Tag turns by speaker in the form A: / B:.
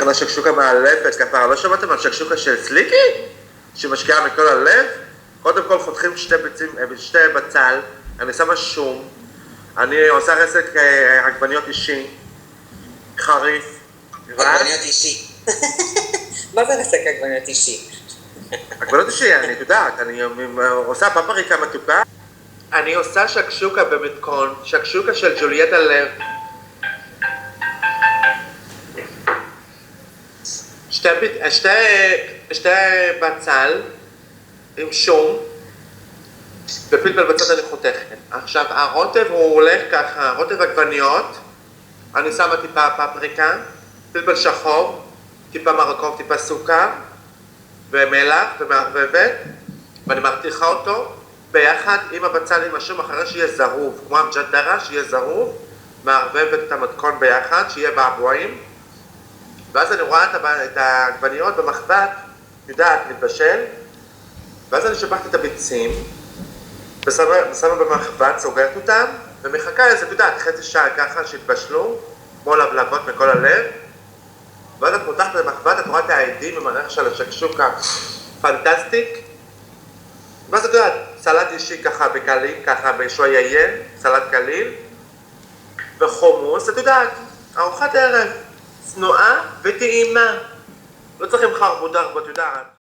A: מכינה שקשוקה מהלב, כפרה, לא שמעתם על שקשוקה של סליקי? שמשקיעה מכל הלב? קודם כל חותכים שתי בצל, אני שמה שום, אני עושה רסק עגבניות אישי, חריף.
B: עגבניות אישי. מה זה רסק עגבניות אישי?
A: עגבניות אישי, אני יודעת, אני עושה פפריקה מתוקה. אני עושה שקשוקה במתכון, שקשוקה של ג'וליית הלב. שתי בצל עם שום ופלפל בצד אני חותכת. עכשיו הרוטב הוא הולך ככה, רוטב עגבניות, אני שמה טיפה פפריקה, פלפל שחור, טיפה מרקוב, טיפה סוכר ומלח ומערבבת, ואני מרתיחה אותו ביחד עם הבצל עם השום אחרי שיהיה זרוב, כמו המג'דרה שיהיה זרוב, מערבבת את המתכון ביחד, שיהיה בעבועים, ואז אני רואה את העגבניות במחבת, יודעת, מתבשל, ואז אני שפכת את הביצים, ושמה במחבת, סוגרת אותם, ומחכה איזה, יודעת, חצי שעה ככה שהתבשלו, כמו לבלבות מכל הלב, ואז את פותחת את המחבת, את רואה את העדים במערך של השקשוקה פנטסטיק, ואז את יודעת, סלט אישי ככה בקליל, ככה בשווי עיין, סלט קליל, וחומוס, את יודעת, ארוחת ערב. צנועה וטעימה. לא צריכים חרבודה, את יודעת.